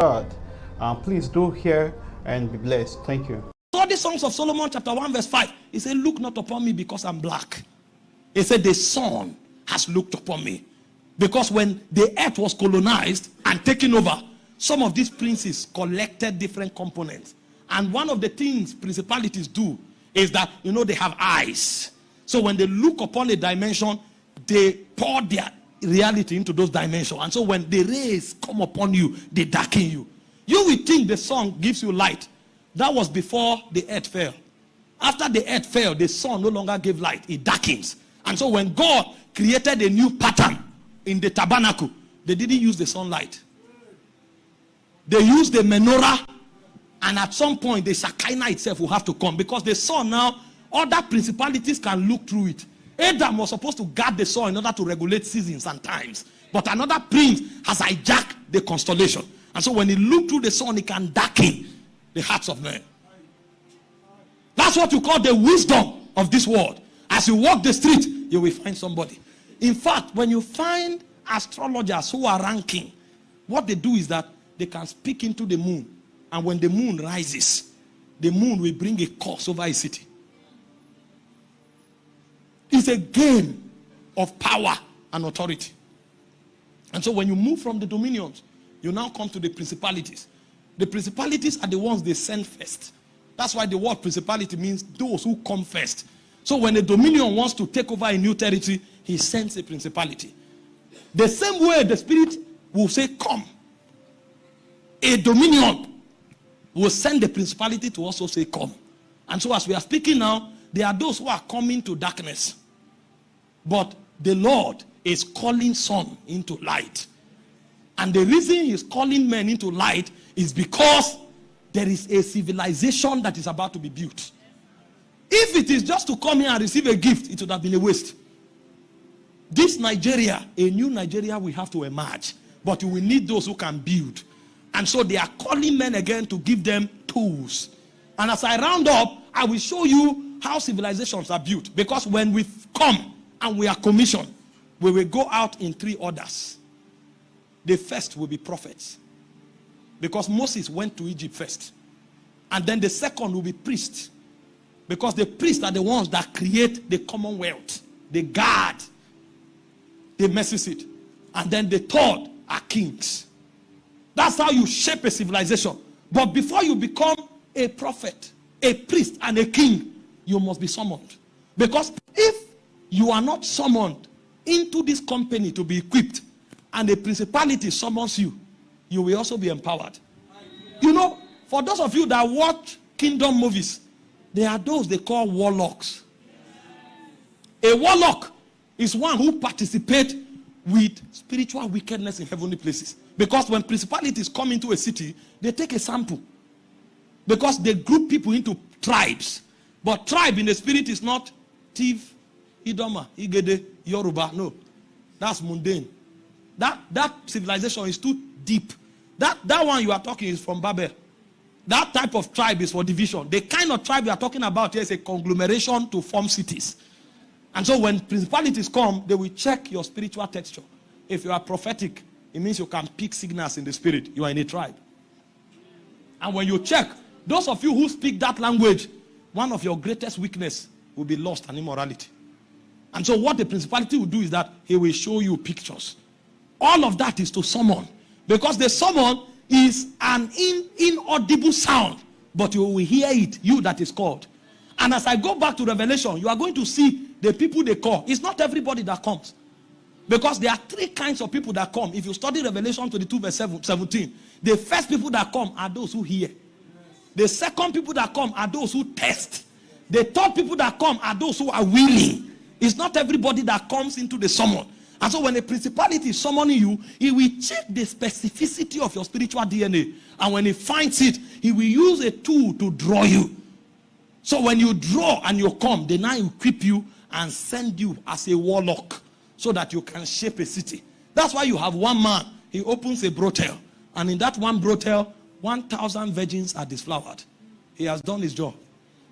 God. Please do hear and be blessed. Thank you. So the Songs of Solomon chapter 1 verse 5, he said, look not upon me because I'm black. He said, the sun has looked upon me. Because when the earth was colonized and taken over, some of these princes collected different components. And one of the things principalities do is that, they have eyes. So when they look upon a dimension, they pour their reality into those dimensions. And so when the rays come upon you, they darken you. You will think the sun gives you light. That was before the earth fell. After the earth fell, the sun no longer gave light. It darkens. And so when God created a new pattern in the tabernacle, they didn't use the sunlight. They used the menorah, and at some point the Shekinah itself will have to come, because the sun now, other principalities can look through it. Adam was supposed to guard the sun in order to regulate seasons and times, but another prince has hijacked the constellation, and so when he looked through the sun, he can darken the hearts of men. That's what you call the wisdom of this world. As you walk the street, you will find somebody. In fact, when you find astrologers who are ranking, what they do is that they can speak into the moon. And when the moon rises, the moon will bring a curse over a city. It's a game of power and authority. And so when you move from the dominions, you now come to the principalities. The principalities are the ones they send first. That's why the word principality means those who come first. So when a dominion wants to take over a new territory, he sends a principality. The same way the spirit will say, come. A dominion will send the principality to also say, come. And so as we are speaking now, there are those who are coming to darkness. But the Lord is calling sun into light. And the reason he's calling men into light is because there is a civilization that is about to be built. If it is just to come here and receive a gift, it would have been a waste. This Nigeria, a new Nigeria will have to emerge. But you will need those who can build. And so they are calling men again to give them tools. And as I round up, I will show you how civilizations are built. Because when we come and we are commissioned, we will go out in 3 orders. The first will be prophets. Because Moses went to Egypt first. And then the second will be priests. Because the priests are the ones that create the commonwealth. They guard the mercy seat. And then the third are kings. That's how you shape a civilization. But before you become a prophet, a priest, and a king, you must be summoned. Because if you are not summoned into this company to be equipped, and the principality summons you, you will also be empowered. For those of you that watch kingdom movies, there are those they call warlocks. A warlock is one who participates with spiritual wickedness in heavenly places. Because when principalities come into a city, they take a sample. Because they group people into tribes. But tribe in the spirit is not Tiv, Idoma, Igede, Yoruba. No. That's mundane. That civilization is too deep. That one you are talking is from Babel. That type of tribe is for division. The kind of tribe you are talking about here is a conglomeration to form cities. And so when principalities come, they will check your spiritual texture. If you are prophetic, it means you can pick signals in the spirit. You are in a tribe. And when you check, those of you who speak that language, one of your greatest weakness will be lust and immorality. And so what the principality will do is that he will show you pictures. All of that is to summon. Because the summon is an inaudible sound, but you will hear it, you that is called. And as I go back to Revelation, you are going to see the people they call. It's not everybody that comes. Because there are 3 kinds of people that come. If you study Revelation 22 verse 17, the first people that come are those who hear. The second people that come are those who test. The third people that come are those who are willing. It's not everybody that comes into the summon. And so when a principality is summoning you, he will check the specificity of your spiritual DNA. And when he finds it, he will use a tool to draw you. So when you draw and you come, they now equip you and send you as a warlock so that you can shape a city. That's why you have one man. He opens a brothel. And in that one brothel, 1,000 virgins are disflowered. He has done his job.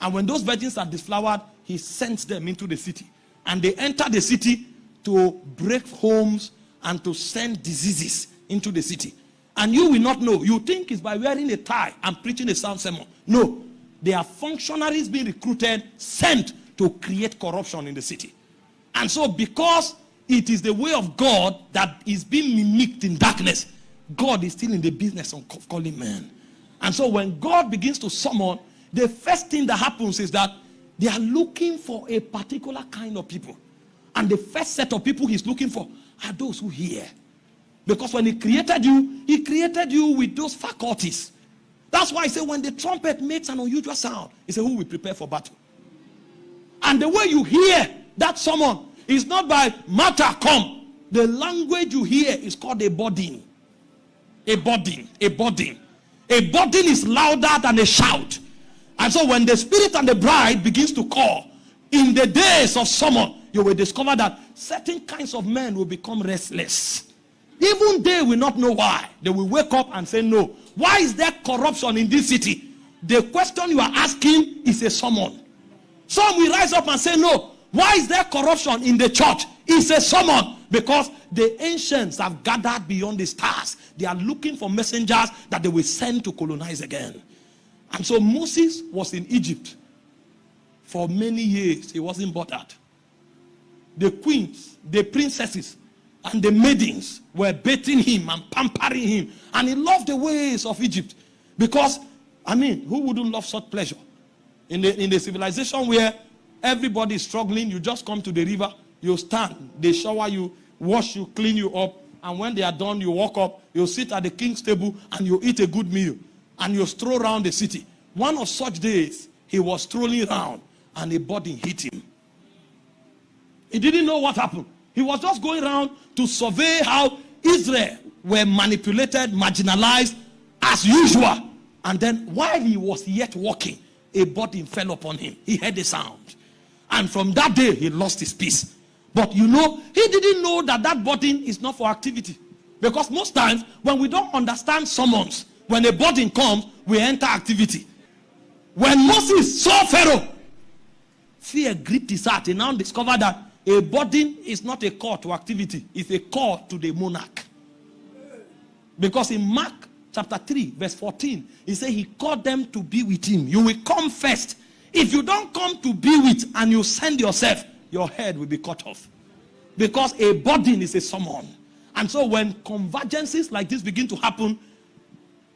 And when those virgins are disflowered, he sends them into the city. And they enter the city to break homes and to send diseases into the city. And you will not know. You think it's by wearing a tie and preaching a sound sermon. No. They are functionaries being recruited, sent to create corruption in the city. And so because it is the way of God that is being mimicked in darkness, God is still in the business of calling men. And so when God begins to summon, the first thing that happens is that they are looking for a particular kind of people. And the first set of people he's looking for are those who hear. Because when he created you with those faculties. That's why I say when the trumpet makes an unusual sound, he said, who will prepare for battle? And the way you hear that summon is not by matter come. The language you hear is called a burden. A burden. A burden. A burden is louder than a shout. And so when the spirit and the bride begins to call, in the days of summon, you will discover that certain kinds of men will become restless. Even they will not know why. They will wake up and say, no. Why is there corruption in this city? The question you are asking is a summon. Some will rise up and say, no. Why is there corruption in the church? It's a summon. Because the ancients have gathered beyond the stars. They are looking for messengers that they will send to colonize again. And so Moses was in Egypt. For many years, he wasn't bothered. The queens, the princesses, and the maidens were bathing him and pampering him. And he loved the ways of Egypt. Because, who wouldn't love such pleasure? In the civilization where everybody is struggling, you just come to the river, you stand, they shower you, wash you, clean you up. And when they are done, you walk up, you sit at the king's table, and you eat a good meal. And you stroll around the city. One of such days, he was strolling around, and a burden hit him. He didn't know what happened. He was just going around to survey how Israel were manipulated, marginalized, as usual. And then while he was yet walking, a burden fell upon him. He heard a sound. And from that day, he lost his peace. But he didn't know that that burden is not for activity. Because most times, when we don't understand summons, when a burden comes, we enter activity. When Moses saw Pharaoh, fear gripped his heart. He now discovered that a burden is not a call to activity. It's a call to the monarch. Because in Mark chapter 3, verse 14, he said he called them to be with him. You will come first. If you don't come to be with and you send yourself, your head will be cut off. Because a burden is a summon. And so when convergences like this begin to happen,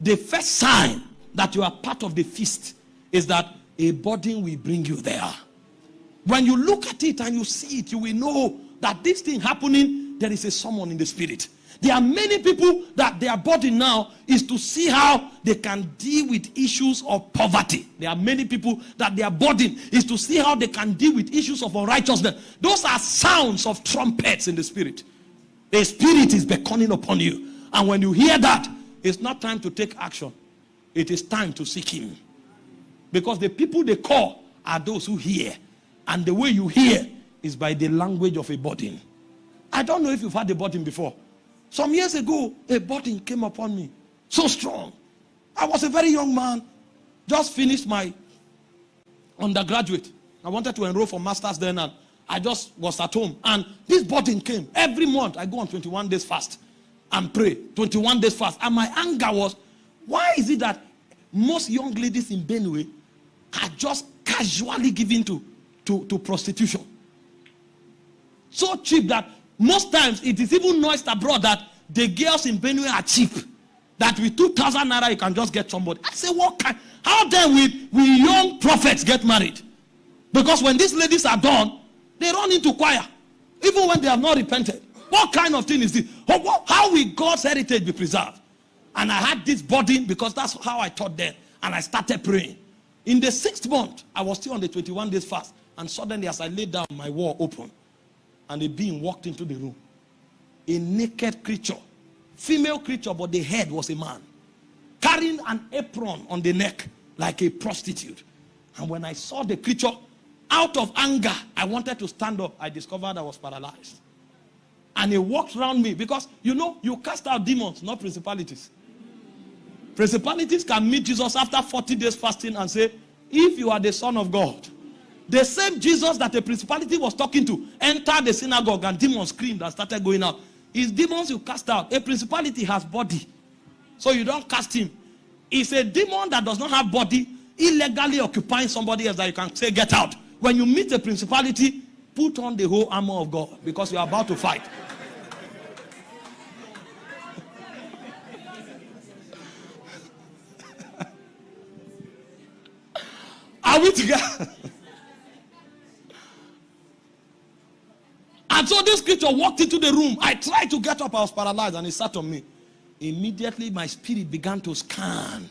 the first sign that you are part of the feast is that a burden will bring you there. When you look at it and you see it, you will know that this thing happening, there is a summon in the spirit. There are many people that their burden now is to see how they can deal with issues of poverty. There are many people that their burden is to see how they can deal with issues of unrighteousness. Those are sounds of trumpets in the spirit. The spirit is beckoning upon you. And when you hear that, it's not time to take action. It is time to seek him. Because the people they call are those who hear. And the way you hear is by the language of a burden. I don't know if you've had a burden before. Some years ago, a burden came upon me. So strong. I was a very young man. Just finished my undergraduate. I wanted to enroll for master's then, and I just was at home. And this burden came. Every month, I go on 21 days fast and pray. 21 days fast. And my anger was, why is it that most young ladies in Benue are just casually given to prostitution? So cheap that most times it is even noised abroad that the girls in Benue are cheap. That with 2,000 naira you can just get somebody. I say, what kind? How then will young prophets get married? Because when these ladies are done, they run into choir. Even when they have not repented. What kind of thing is this? How will God's heritage be preserved? And I had this burden because that's how I taught them. And I started praying. In the 6th month, I was still on the 21 days fast. And suddenly as I laid down, my wall opened. And a being walked into the room. A naked creature. Female creature, but the head was a man. Carrying an apron on the neck like a prostitute. And when I saw the creature, out of anger, I wanted to stand up. I discovered I was paralyzed. And he walked around me because, you cast out demons, not principalities. Principalities can meet Jesus after 40 days fasting and say, if you are the Son of God. The same Jesus that the principality was talking to entered the synagogue and demons screamed and started going out. It's demons you cast out. A principality has body. So you don't cast him. It's a demon that does not have body, illegally occupying somebody else that you can say, get out. When you meet a principality, put on the whole armor of God because you are about to fight. Are we together? And so this creature walked into the room. I tried to get up. I was paralyzed and he sat on me. Immediately my spirit began to scan.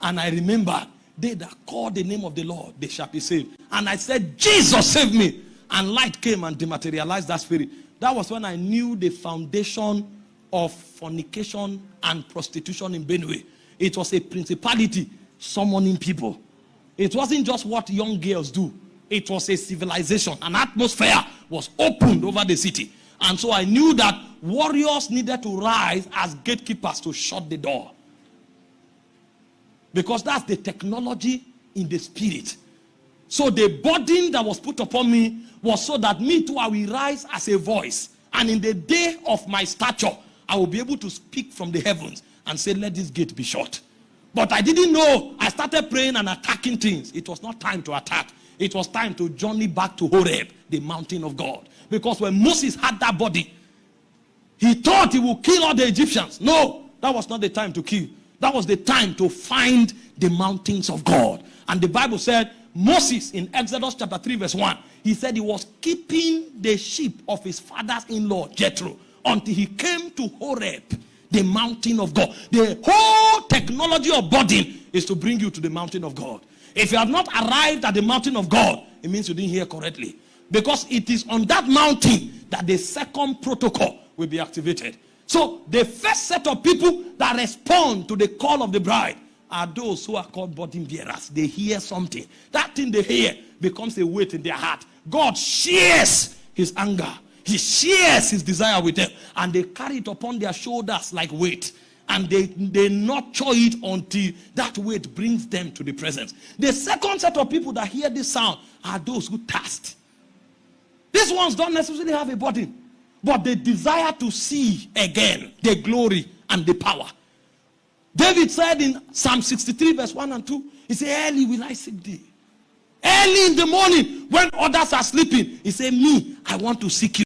And I remembered, they that call the name of the Lord, they shall be saved. And I said, Jesus, save me. And light came and dematerialized that spirit. That was when I knew the foundation of fornication and prostitution in Benue. It was a principality summoning people. It wasn't just what young girls do. It was a civilization. An atmosphere was opened over the city. And so I knew that warriors needed to rise as gatekeepers to shut the door. Because that's the technology in the spirit. So the burden that was put upon me was so that me too, I will rise as a voice. And in the day of my stature, I will be able to speak from the heavens and say, let this gate be shut. But I didn't know. I started praying and attacking things. It was not time to attack. It was time to journey back to Horeb, the mountain of God. Because when Moses had that body, he thought he would kill all the Egyptians. No, that was not the time to kill. That was the time to find the mountains of God. And the Bible said, Moses in Exodus chapter 3 verse 1, he said he was keeping the sheep of his father-in-law, Jethro, until he came to Horeb, the mountain of God. The whole technology of burden is to bring you to the mountain of God. If you have not arrived at the mountain of God, it means you didn't hear correctly. Because it is on that mountain that the second protocol will be activated. So the first set of people that respond to the call of the bride are those who are called burden bearers. They hear something. That thing they hear becomes a weight in their heart. God shares his anger. He shares his desire with them. And they carry it upon their shoulders like weight. And they nurture it until that weight brings them to the presence. The second set of people that hear this sound are those who thirst. These ones don't necessarily have a burden, but they desire to see again the glory and the power. David said in Psalm 63 verse 1 and 2, he said, early will I seek thee. Early in the morning when others are sleeping, he said, me, I want to seek you.